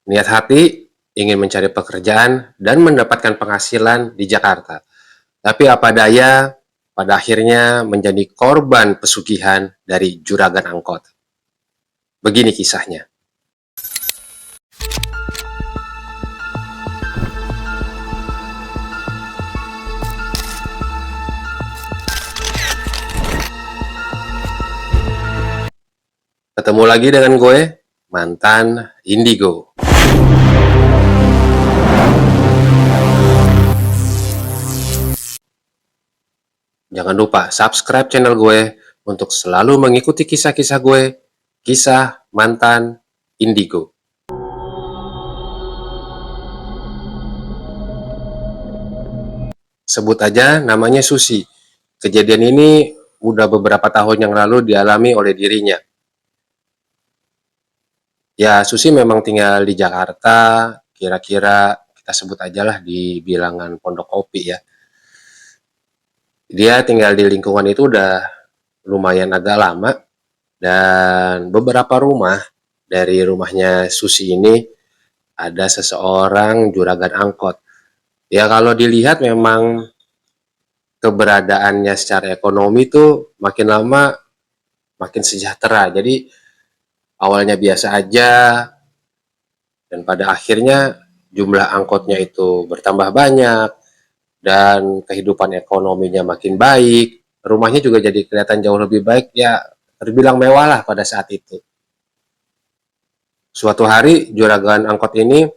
Niat hati ingin mencari pekerjaan dan mendapatkan penghasilan di Jakarta. Tapi apa daya, pada akhirnya menjadi korban pesugihan dari juragan angkot. Begini kisahnya. Ketemu lagi dengan gue, mantan Indigo. Jangan lupa subscribe channel gue untuk selalu mengikuti kisah-kisah gue, kisah mantan Indigo. Sebut aja namanya Susi. Kejadian ini udah beberapa tahun yang lalu dialami oleh dirinya. Ya, Susi memang tinggal di Jakarta, kira-kira kita sebut aja lah di bilangan Pondok Kopi ya. Dia tinggal di lingkungan itu udah lumayan agak lama, dan beberapa rumah dari rumahnya Susi ini ada seseorang juragan angkot. Ya kalau dilihat memang keberadaannya secara ekonomi tuh makin lama makin sejahtera. Jadi awalnya biasa aja, dan pada akhirnya jumlah angkotnya itu bertambah banyak dan kehidupan ekonominya makin baik. Rumahnya juga jadi kelihatan jauh lebih baik, ya terbilang mewah lah pada saat itu. Suatu hari juragan angkot ini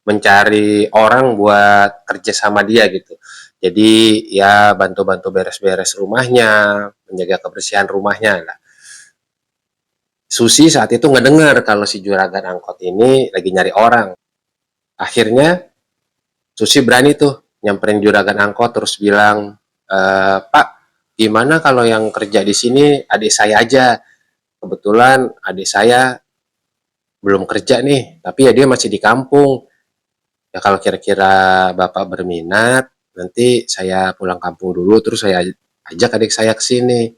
mencari orang buat kerja sama dia gitu. Jadi ya bantu-bantu beres-beres rumahnya, menjaga kebersihan rumahnya lah. Susi saat itu ngedengar kalau si juragan angkot ini lagi nyari orang. Akhirnya Susi berani tuh nyamperin juragan angkot terus bilang, Pak, gimana kalau yang kerja di sini adik saya aja? Kebetulan adik saya belum kerja nih, tapi ya dia masih di kampung. Ya kalau kira-kira Bapak berminat, nanti saya pulang kampung dulu, terus saya ajak adik saya ke sini.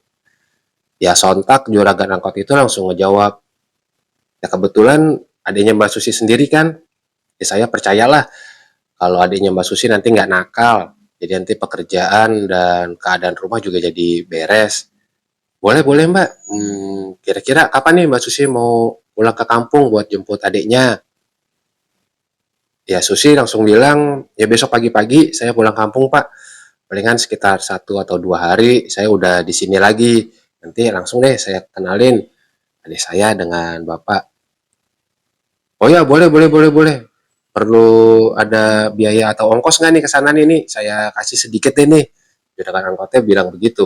Ya sontak juragan angkot itu langsung ngejawab, ya kebetulan adiknya Mbak Susi sendiri kan, ya saya percayalah kalau adiknya Mbak Susi nanti nggak nakal. Jadi nanti pekerjaan dan keadaan rumah juga jadi beres. Boleh, boleh Mbak. Kira-kira kapan nih Mbak Susi mau pulang ke kampung buat jemput adiknya? Ya Susi langsung bilang, ya besok pagi-pagi saya pulang kampung Pak. Palingan sekitar 1 atau 2 hari saya udah di sini lagi. Nanti langsung deh saya kenalin adik saya dengan Bapak. Oh ya, boleh, boleh, boleh, boleh. Perlu ada biaya atau ongkos nggak nih ke sana nih? Saya kasih sedikit deh nih. Juragan angkotnya bilang begitu.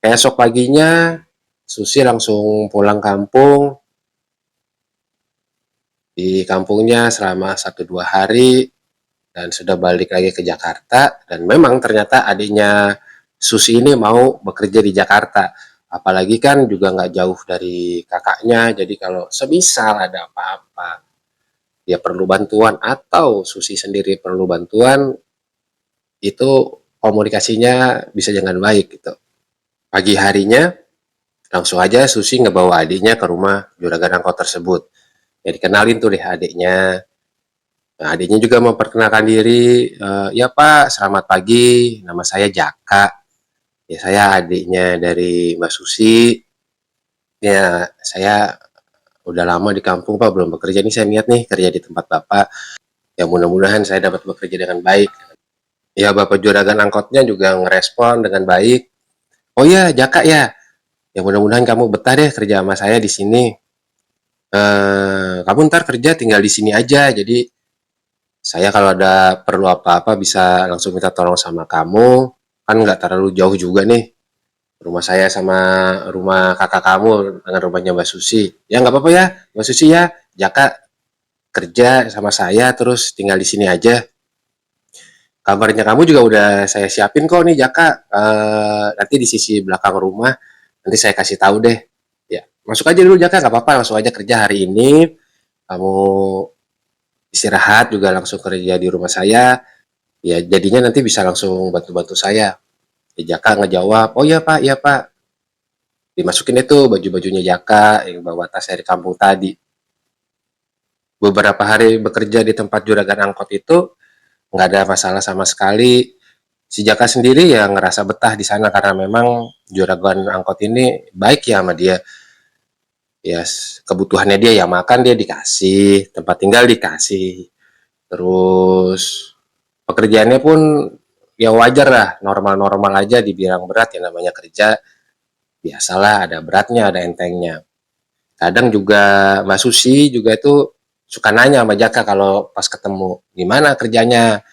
Esok paginya Susi langsung pulang kampung. Di kampungnya selama 1-2 hari dan sudah balik lagi ke Jakarta, dan memang ternyata adiknya Susi ini mau bekerja di Jakarta, apalagi kan juga nggak jauh dari kakaknya, jadi kalau semisal ada apa-apa dia perlu bantuan atau Susi sendiri perlu bantuan, itu komunikasinya bisa dengan baik gitu. Pagi harinya langsung aja Susi ngebawa adiknya ke rumah juragan angkot tersebut. Ya dikenalin tuh deh adiknya. Nah, adiknya juga memperkenalkan diri, "Ya Pak, selamat pagi, nama saya Jaka. Ya saya adiknya dari Mbak Susi. Ya saya udah lama di kampung Pak, belum bekerja nih, saya niat nih kerja di tempat Bapak. Ya mudah-mudahan saya dapat bekerja dengan baik." Ya Bapak juragan angkotnya juga ngerespon dengan baik. "Oh ya Jaka ya, ya mudah-mudahan kamu betah deh kerja sama saya di sini. Kamu ntar kerja tinggal di sini aja, jadi saya kalau ada perlu apa-apa bisa langsung minta tolong sama kamu, kan nggak terlalu jauh juga nih rumah saya sama rumah kakak kamu dengan rumahnya Mbak Susi. Ya nggak apa-apa ya, Mbak Susi ya, Jaka kerja sama saya terus tinggal di sini aja. Kabarnya kamu juga udah saya siapin kok nih Jaka. Nanti di sisi belakang rumah, nanti saya kasih tahu deh. Ya, masuk aja dulu Jaka, nggak apa-apa, langsung aja kerja hari ini. Kamu istirahat juga langsung kerja di rumah saya. Ya jadinya nanti bisa langsung bantu-bantu saya." Ya, Jaka ngejawab, "Oh iya Pak, iya Pak." Dimasukin itu baju-bajunya Jaka yang bawa tas dari kampung tadi. beberapa hari bekerja di tempat juragan angkot itu nggak ada masalah sama sekali. Si Jaka sendiri ya ngerasa betah di sana karena memang juragan angkot ini baik ya sama dia. Ya kebutuhannya dia ya makan dia dikasih, tempat tinggal dikasih. Terus pekerjaannya pun ya wajar lah, normal-normal aja dibilang berat ya namanya kerja. Biasalah ada beratnya, ada entengnya. Kadang juga Mbak Susi juga itu suka nanya sama Jaka kalau pas ketemu, gimana kerjanya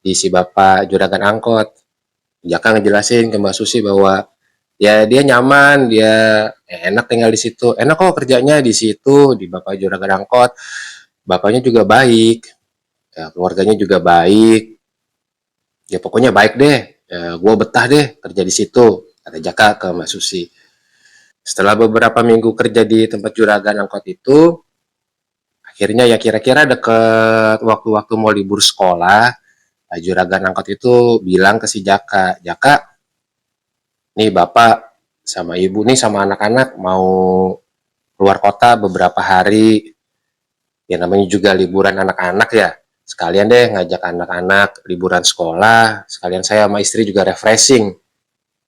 di si Bapak juragan angkot. Jaka ngejelasin ke Mbak Susi bahwa ya dia nyaman, dia enak tinggal di situ. Enak kok kerjanya di situ, di Bapak juragan angkot. Bapaknya juga baik, ya, keluarganya juga baik. Ya pokoknya baik deh. Ya, gue betah deh kerja di situ, kata Jaka ke Mbak Susi. Setelah beberapa minggu kerja di tempat juragan angkot itu, akhirnya ya kira-kira deket waktu-waktu mau libur sekolah, juragan angkot itu bilang ke si Jaka, Jaka, nih bapak sama ibu nih sama anak-anak mau keluar kota beberapa hari, ya namanya juga liburan anak-anak ya, sekalian deh ngajak anak-anak liburan sekolah, sekalian saya sama istri juga refreshing.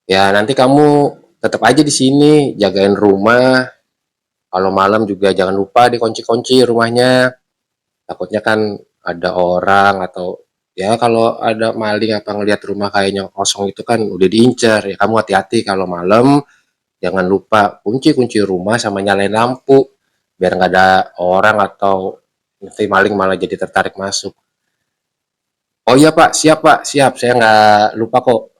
Ya nanti kamu tetap aja di sini, jagain rumah, kalau malam juga jangan lupa dikunci-kunci rumahnya, takutnya kan ada orang atau ya kalau ada maling apa ngelihat rumah kayaknya kosong itu kan udah diincar ya kamu hati-hati kalau malam jangan lupa kunci-kunci rumah sama nyalain lampu biar nggak ada orang atau nanti maling malah jadi tertarik masuk. Oh iya pak, siap, saya nggak lupa kok.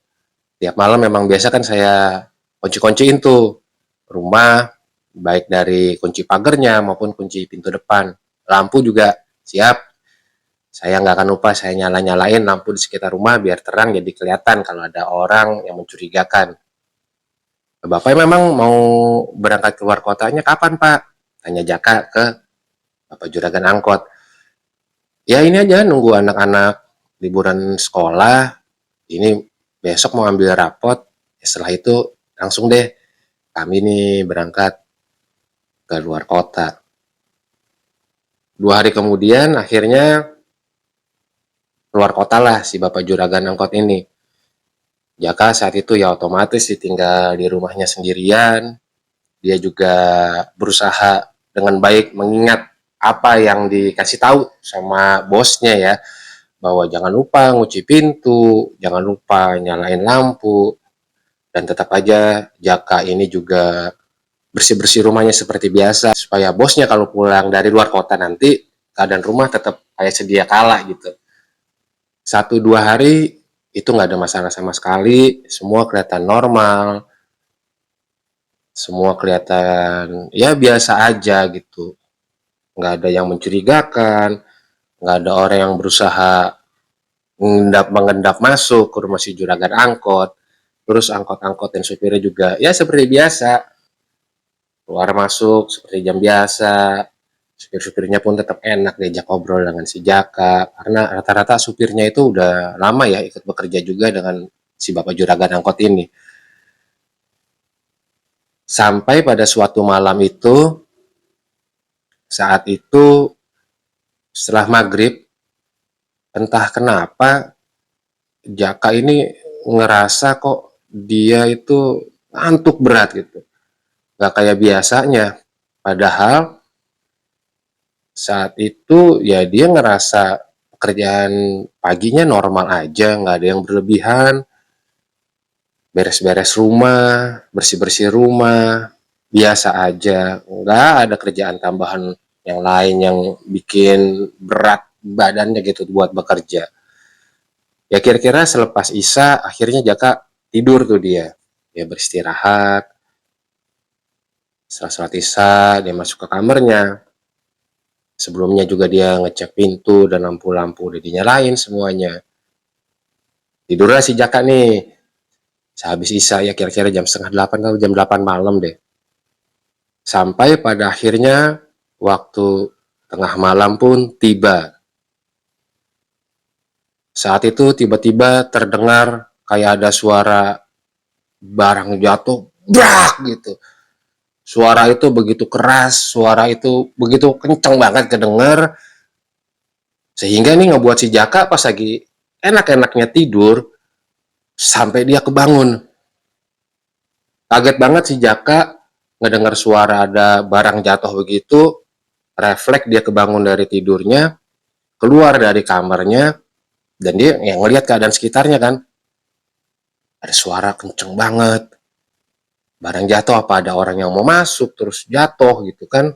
Tiap malam memang biasa kan saya kunci-kunciin tuh rumah, baik dari kunci pagernya maupun kunci pintu depan. Lampu juga siap, saya nggak akan lupa saya nyala-nyalain lampu di sekitar rumah biar terang jadi kelihatan kalau ada orang yang mencurigakan. Bapak memang mau berangkat keluar kotanya kapan Pak? Tanya Jaka ke Bapak Juragan Angkot. Ya ini aja nunggu anak-anak liburan sekolah, ini besok mau ambil rapot, ya setelah itu langsung deh kami nih berangkat ke luar kota. 2 hari kemudian akhirnya keluar kota lah si Bapak Juragan Angkot ini. Jaka saat itu ya otomatis ditinggal di rumahnya sendirian. Dia juga berusaha dengan baik mengingat apa yang dikasih tahu sama bosnya ya, bahwa jangan lupa ngunci pintu, jangan lupa nyalain lampu, dan tetap aja Jaka ini juga bersih-bersih rumahnya seperti biasa supaya bosnya kalau pulang dari luar kota nanti keadaan rumah tetap kayak sedia kala gitu. 1-2 hari itu nggak ada masalah sama sekali, semua kelihatan normal, semua kelihatan ya biasa aja gitu. Nggak ada yang mencurigakan, nggak ada orang yang berusaha mengendap masuk ke rumah si juragan angkot. Terus angkot-angkot dan supirnya juga ya seperti biasa, keluar masuk seperti jam biasa. Supir-supirnya pun tetap enak diajak ngobrol dengan si Jaka karena rata-rata supirnya itu udah lama ya ikut bekerja juga dengan si Bapak Juragan Angkot ini. Sampai pada suatu malam itu, saat itu setelah maghrib, entah kenapa Jaka ini ngerasa kok dia itu ngantuk berat gitu. Gak kayak biasanya. Padahal saat itu ya dia ngerasa pekerjaan paginya normal aja, nggak ada yang berlebihan, beres-beres rumah, bersih-bersih rumah, biasa aja, nggak ada kerjaan tambahan yang lain yang bikin berat badannya gitu buat bekerja. Ya kira-kira selepas Isya akhirnya Jaka tidur tuh dia. Dia beristirahat, setelah sholat Isya dia masuk ke kamarnya. Sebelumnya juga dia ngecek pintu dan lampu-lampu udah dinyalain semuanya. Tidurlah si Jaka nih. Sehabis Isya ya kira-kira jam setengah 8 atau jam 8 malam deh. Sampai pada akhirnya waktu tengah malam pun tiba. Saat itu tiba-tiba terdengar kayak ada suara barang jatuh, brak gitu. Suara itu begitu keras, suara itu begitu kencang banget kedenger. Sehingga nih ngebuat si Jaka pas lagi enak-enaknya tidur, sampai dia kebangun. Kaget banget si Jaka ngedengar suara ada barang jatuh begitu, refleks dia kebangun dari tidurnya, keluar dari kamarnya, dan dia yang ngelihat keadaan sekitarnya kan, ada suara kenceng banget, barang jatuh, apa ada orang yang mau masuk terus jatuh gitu kan.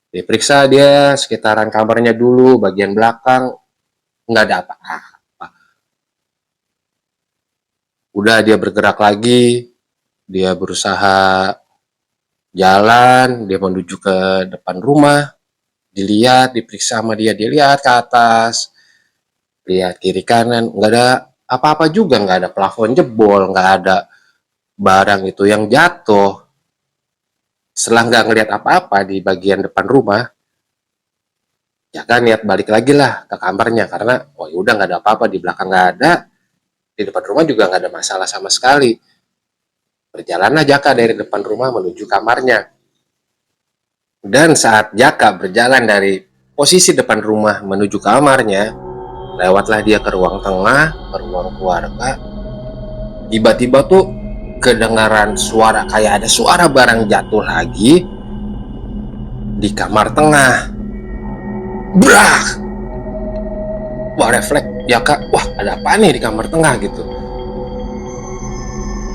Diperiksa dia sekitaran kamarnya dulu, bagian belakang, nggak ada apa-apa. Udah dia bergerak lagi, dia berusaha jalan, dia menuju ke depan rumah, dilihat, diperiksa sama dia lihat ke atas, lihat kiri kanan, nggak ada apa-apa juga, nggak ada plafon jebol, nggak ada barang itu yang jatuh. Setelah nggak ngelihat apa-apa di bagian depan rumah, ya kan niat balik lagi lah ke kamarnya, karena oh udah nggak ada apa-apa, di belakang nggak ada, di depan rumah juga nggak ada masalah sama sekali. Berjalanlah Jaka dari depan rumah menuju kamarnya. Dan saat Jaka berjalan dari posisi depan rumah menuju kamarnya, lewatlah dia ke ruang tengah, ke ruang keluarga. Tiba-tiba tuh kedengaran suara, kayak ada suara barang jatuh lagi di kamar tengah. Brak! Wah, refleks Jaka, wah ada apa nih di kamar tengah gitu.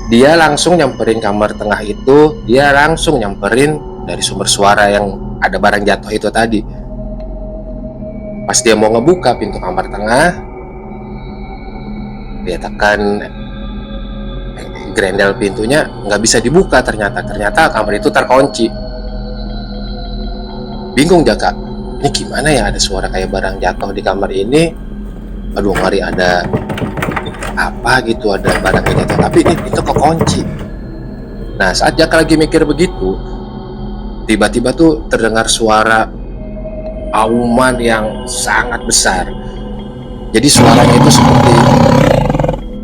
Dia langsung nyamperin kamar tengah itu, dia langsung nyamperin dari sumber suara yang ada barang jatuh itu tadi. Pas dia mau ngebuka pintu kamar tengah, dia tekan grendel pintunya, nggak bisa dibuka, ternyata kamar itu terkunci. Bingung Jaka, ini gimana ya, ada suara kayak barang jatuh di kamar ini, aduh ngeri ada apa gitu, ada barang yang jatuh, tapi itu kekunci. Nah saat Jaka lagi mikir begitu, tiba-tiba tuh terdengar suara auman yang sangat besar. Jadi suaranya itu seperti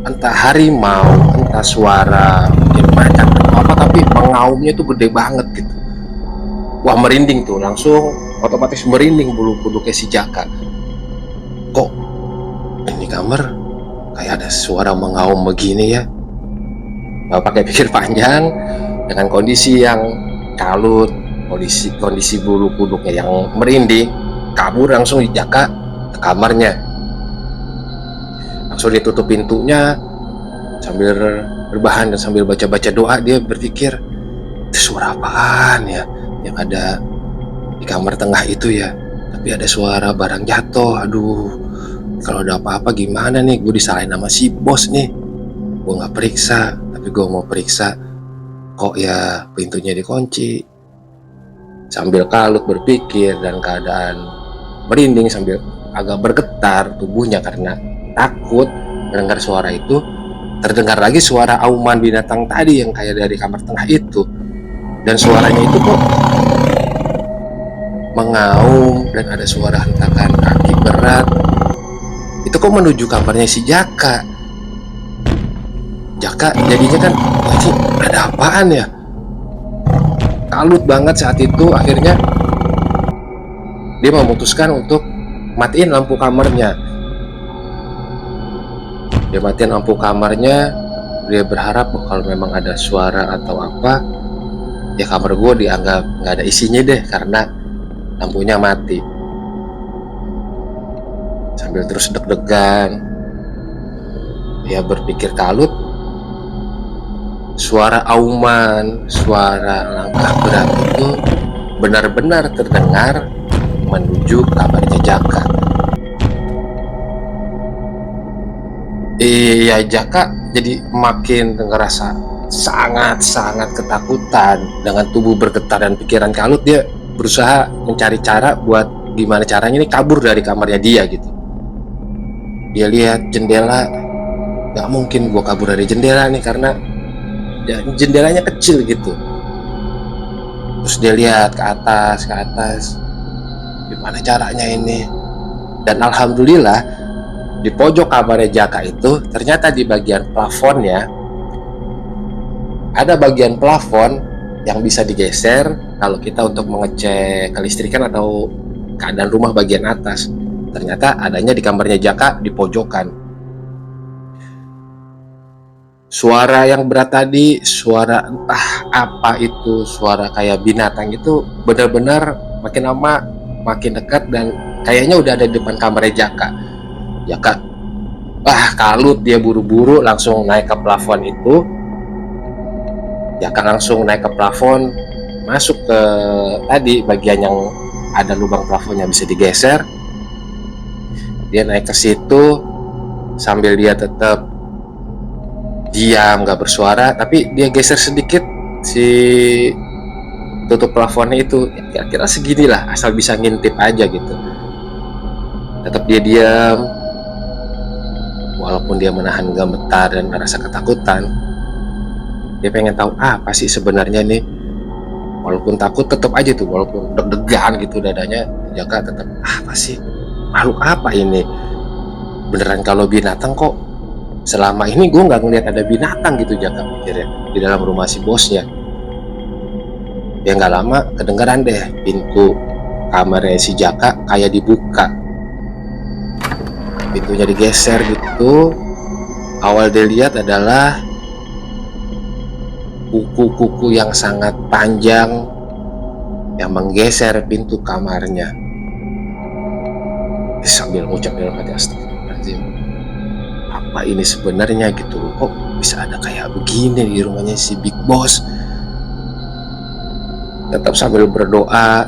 entah harimau, entah suara mungkin macan atau apa, tapi mengaumnya tuh gede banget gitu. Wah merinding tuh, langsung otomatis merinding bulu kuduknya si Jaka. Kok ini kamar kayak ada suara mengaum begini ya? Gak pakai pikir panjang, dengan kondisi yang kalut, kondisi bulu kuduknya yang merinding, kabur langsung di Jaka ke kamarnya. Langsung ditutup pintunya, sambil berbahan dan sambil baca-baca doa, dia berpikir, itu suara apaan ya yang ada di kamar tengah itu ya? Tapi ada suara barang jatuh, aduh, kalau ada apa-apa gimana nih, gue disalahin sama si bos nih. Gue gak periksa, tapi gue mau periksa, kok ya pintunya dikunci. Sambil kalut berpikir dan keadaan merinding, sambil agak bergetar tubuhnya karena takut mendengar suara itu, terdengar lagi suara auman binatang tadi yang kayak dari kamar tengah itu. Dan suaranya itu kok mengaum dan ada suara hentakan kaki berat. Itu kok menuju kamarnya si Jaka. Jaka jadinya kan, ini ada apaan ya? Kalut banget saat itu, akhirnya dia memutuskan untuk matiin lampu kamarnya. Dia matiin lampu kamarnya, dia berharap kalau memang ada suara atau apa, ya kamar gue dianggap nggak ada isinya deh karena lampunya mati. Sambil terus deg-degan, dia berpikir kalut, suara auman, suara langkah berat itu benar-benar terdengar menuju kamarnya Jaka. Iya, Jaka jadi makin ngerasa sangat-sangat ketakutan. Dengan tubuh bergetar dan pikiran kalut, dia berusaha mencari cara buat gimana caranya ini kabur dari kamarnya dia gitu. Dia lihat jendela, gak mungkin gua kabur dari jendela nih karena ya, jendelanya kecil gitu. Terus dia lihat ke atas, gimana caranya ini. Dan alhamdulillah di pojok kamarnya Jaka itu ternyata di bagian plafonnya ada bagian plafon yang bisa digeser kalau kita untuk mengecek kelistrikan atau keadaan rumah bagian atas. Ternyata adanya di kamarnya Jaka di pojokan. Suara yang berat tadi, suara entah apa itu, suara kayak binatang itu benar-benar makin lama makin dekat dan kayaknya udah ada di depan kamarnya Jaka. Jaka, kalut dia buru-buru langsung naik ke plafon itu. Jaka langsung naik ke plafon, masuk ke tadi bagian yang ada lubang plafonnya bisa digeser. Dia naik ke situ sambil dia tetap diam nggak bersuara, tapi dia geser sedikit si tutup plafonnya itu, kira-kira seginilah, asal bisa ngintip aja gitu. Tetap dia diam walaupun dia menahan gemetar dan merasa ketakutan. Dia pengen tahu apa sih sebenarnya nih, walaupun takut tetap aja tuh, walaupun deg-degan gitu dadanya, Jaka tetap apa sih, makhluk apa ini, beneran kalau binatang kok selama ini gue nggak ngeliat ada binatang gitu, Jaka pikirnya di dalam rumah si bosnya. Ya nggak lama kedengeran deh pintu kamarnya si Jaka kayak dibuka, pintunya digeser gitu. Awal dilihat adalah kuku-kuku yang sangat panjang yang menggeser pintu kamarnya. Sambil ngucap dalam hati, astagfirullahaladzim, apa ini sebenarnya gitu loh, kok bisa ada kayak begini di rumahnya si Big Boss. Tetap sambil berdoa,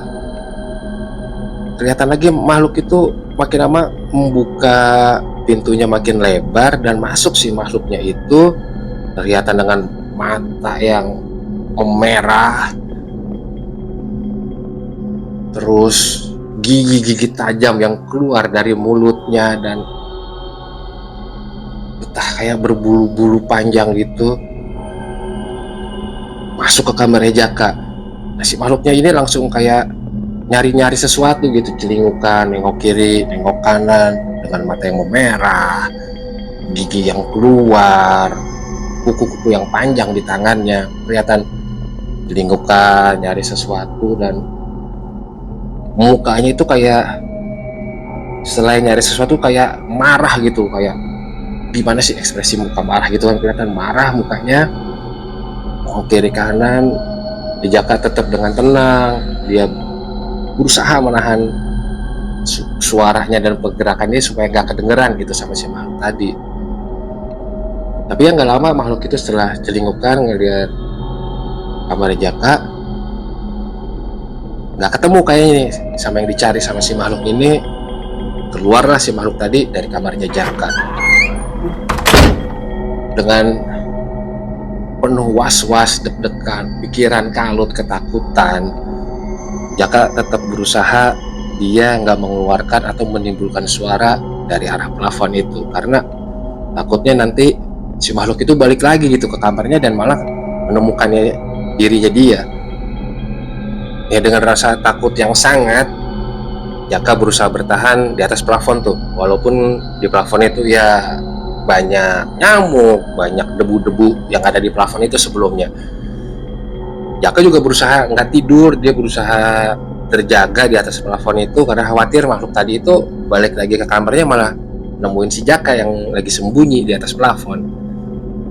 kelihatan lagi makhluk itu makin lama membuka pintunya makin lebar dan masuk si makhluknya itu, kelihatan dengan mata yang memerah, terus gigi-gigi tajam yang keluar dari mulutnya dan entah kayak berbulu-bulu panjang gitu, masuk ke kamarnya Jaka. Nah, si makhluknya ini langsung kayak nyari-nyari sesuatu gitu, celingukan, nengok kiri, nengok kanan dengan mata yang memerah, gigi yang keluar, kuku-kuku yang panjang di tangannya, kelihatan celingukan, nyari sesuatu, dan mukanya itu kayak selain nyari sesuatu kayak marah gitu, kayak gimana sih ekspresi muka marah gitu kan, kelihatan marah mukanya. Nengok kiri kanan, Jaka tetap dengan tenang, dia berusaha menahan suaranya dan pergerakannya supaya gak kedengeran gitu sama si makhluk tadi. Tapi yang gak lama makhluk itu setelah celingukan ngeliat kamar Jaka, gak ketemu kayaknya nih sama yang dicari sama si makhluk ini. Keluarlah si makhluk tadi dari kamarnya Jaka dengan penuh was-was, deg-degan, pikiran kalut, ketakutan. Jaka tetap berusaha dia nggak mengeluarkan atau menimbulkan suara dari arah plafon itu, karena takutnya nanti si makhluk itu balik lagi gitu ke kamarnya dan malah menemukannya dirinya dia. Ya dengan rasa takut yang sangat, Jaka berusaha bertahan di atas plafon tuh, walaupun di plafon itu ya banyak nyamuk, banyak debu-debu yang ada di plafon itu sebelumnya. Jaka juga berusaha nggak tidur, dia berusaha terjaga di atas plafon itu karena khawatir makhluk tadi itu balik lagi ke kamarnya malah nemuin si Jaka yang lagi sembunyi di atas plafon.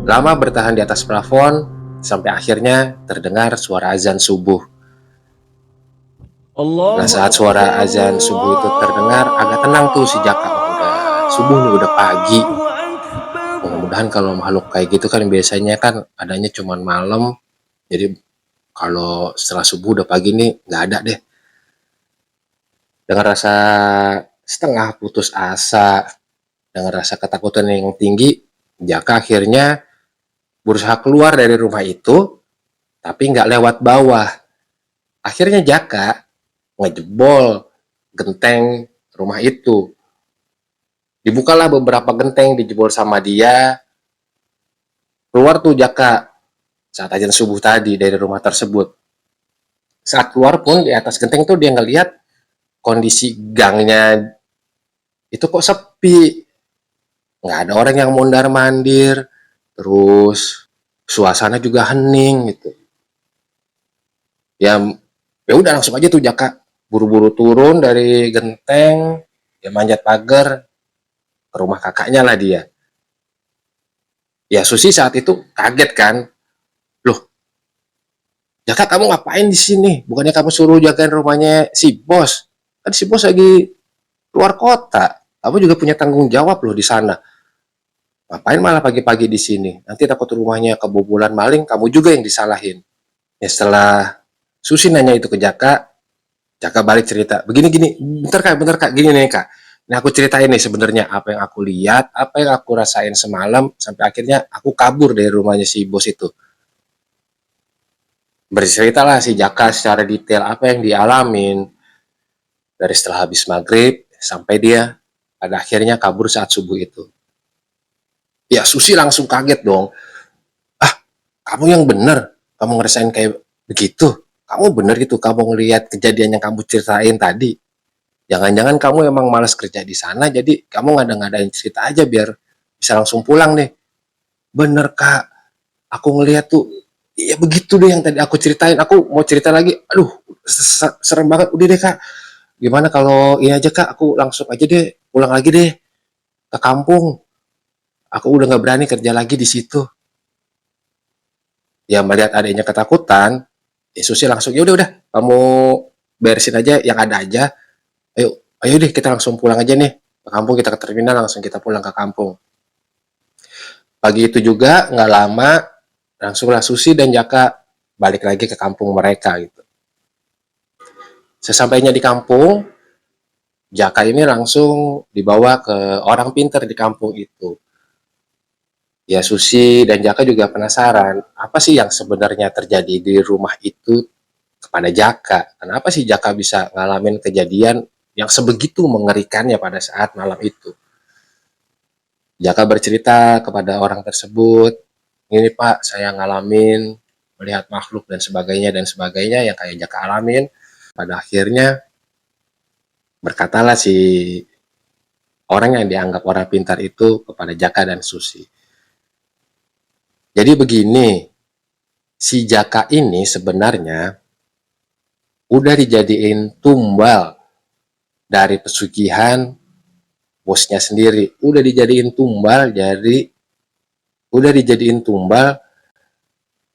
Lama bertahan di atas plafon sampai akhirnya terdengar suara azan subuh. Nah saat suara azan subuh itu terdengar, agak tenang tuh si Jaka, udah subuh nih, udah pagi. Mudah-mudahan kalau makhluk kayak gitu kan biasanya kan adanya cuman malam, jadi kalau setelah subuh udah pagi nih nggak ada deh. Dengan rasa setengah putus asa, dengan rasa ketakutan yang tinggi, Jaka akhirnya berusaha keluar dari rumah itu, tapi nggak lewat bawah. Akhirnya Jaka ngejebol genteng rumah itu. Dibukalah beberapa genteng, dijebol sama dia. Keluar tuh Jaka saat azan subuh tadi dari rumah tersebut. Saat keluar pun di atas genteng tuh dia ngelihat kondisi gangnya itu kok sepi, nggak ada orang yang mondar-mandir, terus suasana juga hening gitu. Ya udah langsung aja tuh Jaka buru-buru turun dari genteng, Dia manjat pagar ke rumah kakaknya lah dia. Ya Susi saat itu kaget kan, loh Jaka kamu ngapain di sini? Bukannya kamu suruh jagain rumahnya si bos? Kan si bos lagi keluar kota. Kamu juga punya tanggung jawab loh di sana. Ngapain malah pagi-pagi di sini? Nanti takut rumahnya kebobolan maling, kamu juga yang disalahin. Ya setelah Susi nanya itu ke Jaka, Jaka balik cerita. Begini-gini, bentar kak, gini nih kak. Nah aku ceritain nih sebenarnya apa yang aku lihat, apa yang aku rasain semalam, sampai akhirnya aku kabur dari rumahnya si bos itu. Berceritalah si Jaka secara detail apa yang dialamin dari setelah habis maghrib sampai dia pada akhirnya kabur saat subuh itu. Ya Susi langsung kaget dong. Ah, kamu yang bener, kamu ngerasain kayak begitu. Kamu bener gitu, kamu ngelihat kejadian yang kamu ceritain tadi. Jangan-jangan kamu emang malas kerja di sana, jadi kamu ngada-ngadain cerita aja biar bisa langsung pulang nih. Bener kak, aku ngeliat tuh, iya begitu deh yang tadi aku ceritain. Aku mau cerita lagi, aduh serem banget. Udah deh kak, gimana kalau ini aja kak, aku langsung aja deh pulang lagi deh ke kampung. Aku udah nggak berani kerja lagi di situ. Ya melihat adanya ketakutan, Susi langsung ya udah kamu beresin aja yang ada aja. Ayo deh kita langsung pulang aja nih ke kampung, kita ke terminal langsung kita pulang ke kampung. Pagi itu juga nggak lama langsunglah Susi dan Jaka balik lagi ke kampung mereka gitu. Sesampainya di kampung, Jaka ini langsung dibawa ke orang pintar di kampung itu. Ya Susi dan Jaka juga penasaran, apa sih yang sebenarnya terjadi di rumah itu kepada Jaka? Kenapa sih Jaka bisa ngalamin kejadian yang sebegitu mengerikannya pada saat malam itu? Jaka bercerita kepada orang tersebut, ini Pak, saya ngalamin melihat makhluk dan sebagainya yang kayak Jaka alamin. Pada akhirnya berkatalah si orang yang dianggap orang pintar itu kepada Jaka dan Susi. Jadi begini, si Jaka ini sebenarnya udah dijadiin tumbal dari pesugihan bosnya sendiri. Udah dijadiin tumbal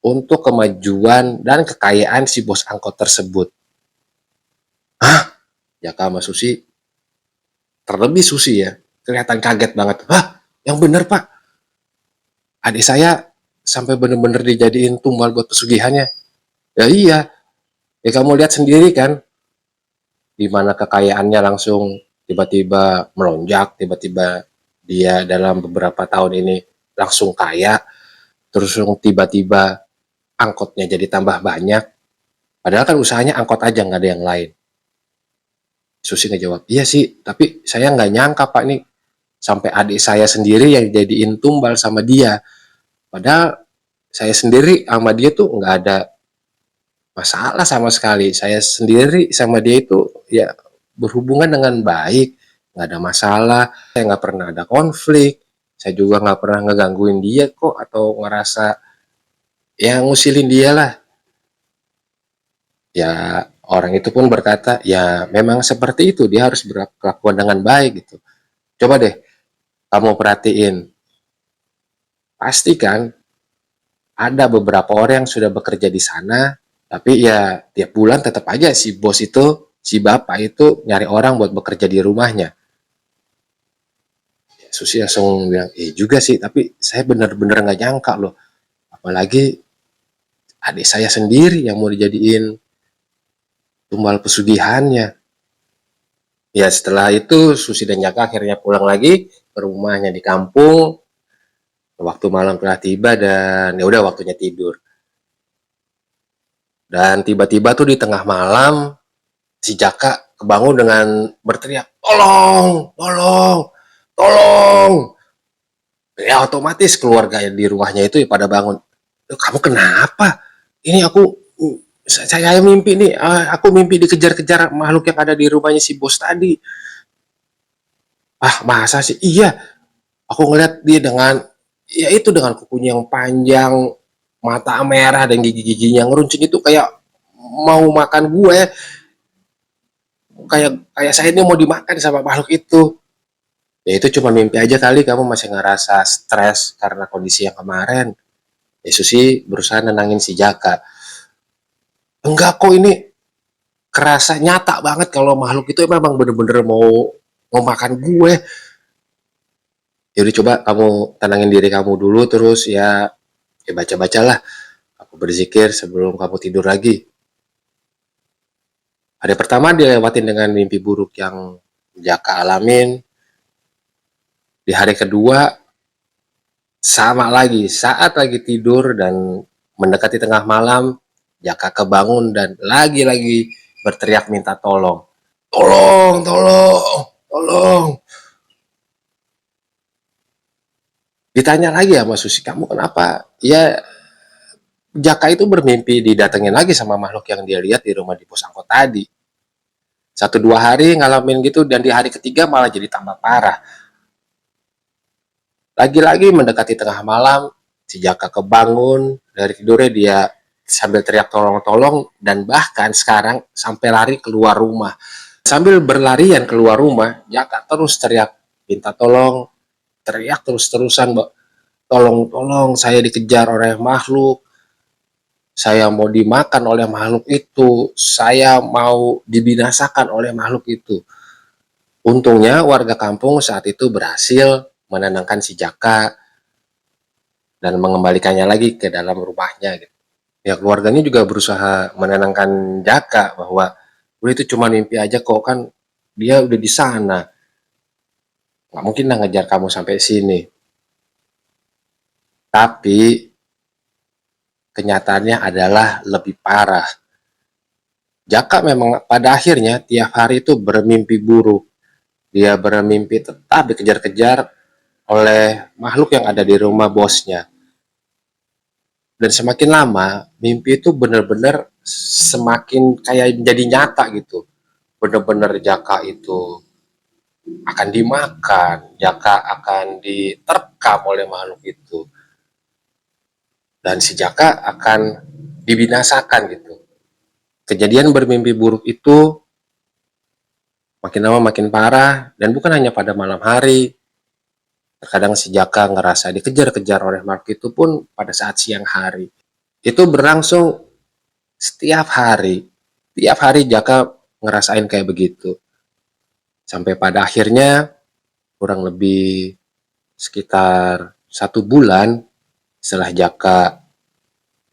untuk kemajuan dan kekayaan si bos angkot tersebut. Hah? Jaka sama Susi, terlebih Susi ya, kelihatan kaget banget. Hah? Yang bener Pak, adik saya sampai bener-bener dijadiin tumbal buat pesugihannya. Ya iya, ya kamu lihat sendiri kan, di mana kekayaannya langsung tiba-tiba melonjak, tiba-tiba dia dalam beberapa tahun ini langsung kaya, terus tiba-tiba angkotnya jadi tambah banyak. Padahal kan usahanya angkot aja, nggak ada yang lain. Susi ngejawab, iya sih, tapi saya nggak nyangka Pak nih, sampai adik saya sendiri yang jadiin tumbal sama dia. Padahal saya sendiri sama dia tuh nggak ada masalah sama sekali. Saya sendiri sama dia itu ya berhubungan dengan baik, nggak ada masalah. Saya nggak pernah ada konflik. Saya juga nggak pernah ngegangguin dia kok atau ngerasa yang ngusilin dia lah. Ya orang itu pun berkata, ya memang seperti itu, dia harus berkelakuan dengan baik gitu. Coba deh kamu perhatiin, pastikan ada beberapa orang yang sudah bekerja di sana, tapi ya tiap bulan tetap aja si bos itu, si bapak itu nyari orang buat bekerja di rumahnya. Susi langsung bilang, juga sih, tapi saya benar-benar nggak nyangka loh. Apalagi adik saya sendiri yang mau dijadiin tumbal pesugihannya. Ya setelah itu Susi dan Jaka akhirnya pulang lagi ke rumahnya di kampung. Waktu malam telah tiba dan ya udah waktunya tidur. Dan tiba-tiba tuh di tengah malam si Jaka kebangun dengan berteriak, tolong, tolong, tolong. Ya otomatis keluarga di rumahnya itu ya pada bangun. Kamu kenapa? Ini saya mimpi nih, aku mimpi dikejar-kejar makhluk yang ada di rumahnya si bos tadi. Ah masa sih? Iya, aku ngeliat dia dengan, ya itu dengan kukunya yang panjang, mata merah dan gigi-giginya ngeruncing itu kayak mau makan gue. kayak kayak saya ini mau dimakan sama makhluk itu. Ya itu cuma mimpi aja kali, kamu masih ngerasa stres karena kondisi yang kemarin. Ya Susi berusaha nenangin si Jaka. Enggak kok, ini kerasa nyata banget kalau makhluk itu memang bener-bener mau makan gue. Ya udah, coba kamu tenangin diri kamu dulu, terus ya baca-bacalah. Aku berzikir sebelum kamu tidur lagi. Hari pertama dilewatin dengan mimpi buruk yang Jaka alamin. Di hari kedua sama lagi, saat lagi tidur dan mendekati tengah malam, Jaka kebangun dan lagi-lagi berteriak minta tolong. Tolong, tolong, tolong. Ditanya lagi sama Susi, kamu kenapa? Ya, Jaka itu bermimpi didatengin lagi sama makhluk yang dia lihat di rumah di pos angkot tadi. 1-2 hari ngalamin gitu, dan di hari ketiga malah jadi tambah parah. Lagi-lagi mendekati tengah malam, si Jaka kebangun dari tidurnya, dia sambil teriak tolong-tolong, dan bahkan sekarang sampai lari keluar rumah. Sambil berlarian keluar rumah, Jaka terus teriak minta tolong, teriak terus-terusan, tolong-tolong, saya dikejar oleh makhluk, saya mau dimakan oleh makhluk itu, saya mau dibinasakan oleh makhluk itu. Untungnya warga kampung saat itu berhasil menenangkan si Jaka dan mengembalikannya lagi ke dalam rumahnya gitu. Ya keluarganya juga berusaha menenangkan Jaka bahwa udah itu cuma mimpi aja kok, kan dia udah di sana, nggak mungkin lah ngejar kamu sampai sini. Tapi kenyataannya adalah lebih parah. Jaka memang pada akhirnya tiap hari itu bermimpi buruk. Dia bermimpi tetap dikejar-kejar oleh makhluk yang ada di rumah bosnya. Dan semakin lama, mimpi itu benar-benar semakin kayak menjadi nyata gitu. Benar-benar Jaka itu akan dimakan, Jaka akan diterkam oleh makhluk itu. Dan si Jaka akan dibinasakan gitu. Kejadian bermimpi buruk itu makin lama makin parah, dan bukan hanya pada malam hari. Terkadang si Jaka ngerasa dikejar-kejar oleh makhluk itu pun pada saat siang hari. Itu berlangsung setiap hari. Tiap hari Jaka ngerasain kayak begitu. Sampai pada akhirnya kurang lebih sekitar 1 bulan setelah Jaka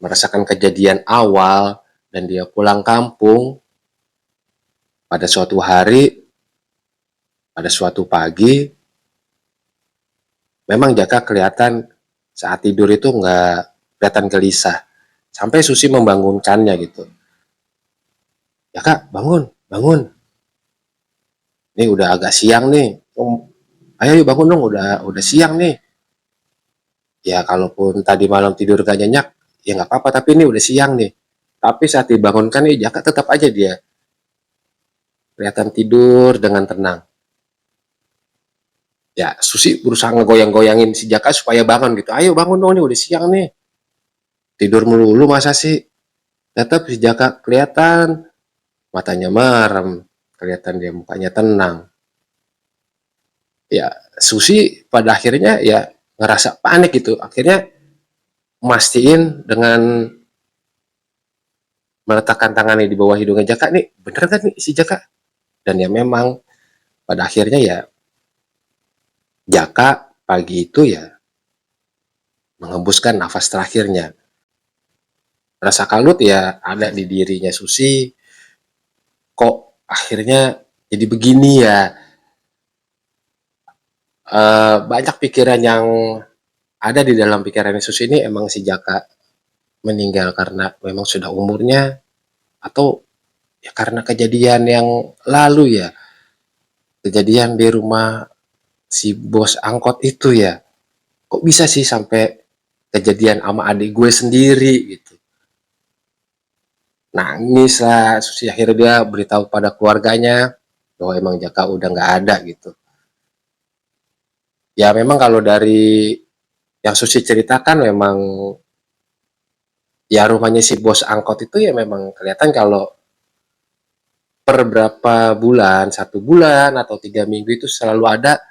merasakan kejadian awal dan dia pulang kampung, pada suatu hari, pada suatu pagi, memang Jaka kelihatan saat tidur itu nggak kelihatan gelisah. Sampai Susi membangunkannya gitu. Jaka, bangun, bangun. Ini udah agak siang nih. Ayo yuk bangun dong, udah siang nih. Ya kalaupun tadi malam tidur gak nyenyak, ya nggak apa-apa, tapi ini udah siang nih. Tapi saat dibangunkan nih, Jaka tetap aja dia kelihatan tidur dengan tenang. Ya Susi berusaha ngegoyang-goyangin si Jaka supaya bangun gitu. Ayo bangun dong, nih udah siang nih. Tidur melulu masa sih? Tetap si Jaka kelihatan matanya merem, kelihatan dia mukanya tenang. Ya Susi pada akhirnya ya ngerasa panik gitu. Akhirnya mastiin dengan meletakkan tangannya di bawah hidungnya Jaka, nih bener kan nih si Jaka? Dan ya memang pada akhirnya ya Jaka pagi itu ya menghembuskan nafas terakhirnya. Rasa kalut ya ada di dirinya Susi, kok akhirnya jadi begini ya. Banyak pikiran yang ada di dalam pikiran Susi ini, emang si Jaka meninggal karena memang sudah umurnya, atau ya karena kejadian yang lalu ya, kejadian di rumah si bos angkot itu ya. Kok bisa sih sampai kejadian sama adik gue sendiri gitu. Nangis lah Susi, akhirnya dia beritahu pada keluarganya bahwa emang Jaka udah nggak ada gitu. Ya memang kalau dari yang Susi ceritakan, memang ya rumahnya si bos angkot itu ya memang kelihatan kalau per berapa bulan, 1 bulan atau 3 minggu itu selalu ada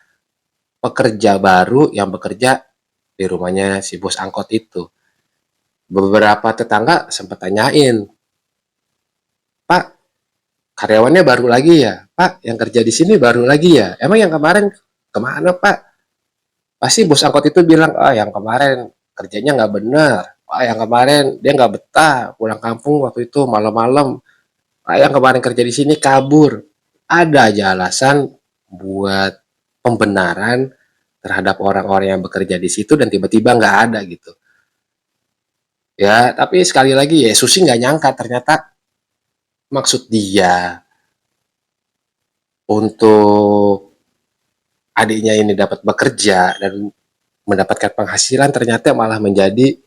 pekerja baru yang bekerja di rumahnya si bos angkot itu. Beberapa tetangga sempat tanyain, Pak, karyawannya baru lagi ya? Pak, yang kerja di sini baru lagi ya? Emang yang kemarin kemana Pak? Pasti bos angkot itu bilang, ah yang kemarin kerjanya nggak benar. Ah yang kemarin dia nggak betah pulang kampung waktu itu malam-malam. Ah yang kemarin kerja di sini kabur. Ada aja alasan buat pembenaran terhadap orang-orang yang bekerja di situ dan tiba-tiba nggak ada gitu. Ya, tapi sekali lagi ya Susi nggak nyangka ternyata maksud dia untuk adiknya ini dapat bekerja dan mendapatkan penghasilan ternyata malah menjadi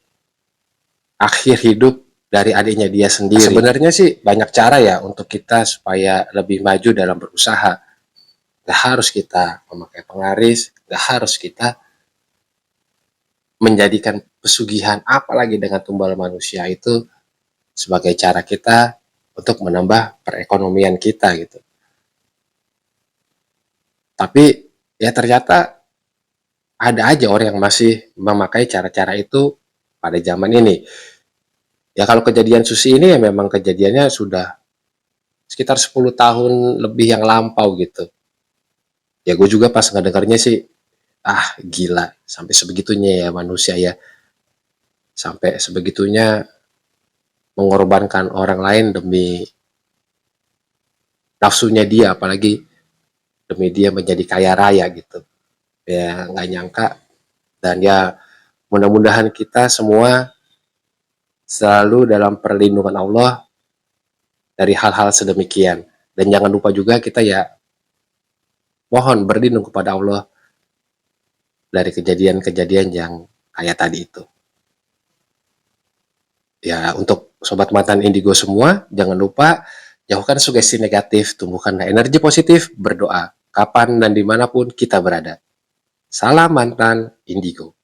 akhir hidup dari adiknya dia sendiri. Nah, sebenarnya sih banyak cara ya untuk kita supaya lebih maju dalam berusaha. Gak harus kita memakai penglaris, gak harus kita menjadikan pesugihan apalagi dengan tumbal manusia itu sebagai cara kita untuk menambah perekonomian kita gitu. Tapi ya ternyata ada aja orang yang masih memakai cara-cara itu pada zaman ini. Ya kalau kejadian Susi ini ya memang kejadiannya sudah sekitar 10 tahun lebih yang lampau gitu. Ya gue juga pas ngedengarnya sih, ah gila, sampai sebegitunya ya manusia ya. Sampai sebegitunya mengorbankan orang lain demi nafsunya dia, apalagi demi dia menjadi kaya raya gitu. Ya nggak nyangka, dan ya mudah-mudahan kita semua selalu dalam perlindungan Allah dari hal-hal sedemikian. Dan jangan lupa juga kita ya mohon berlindung kepada Allah dari kejadian-kejadian yang kayak tadi itu. Ya, untuk sobat mantan indigo semua, jangan lupa jauhkan sugesti negatif, tumbuhkan energi positif, berdoa kapan dan dimanapun kita berada. Salam mantan indigo.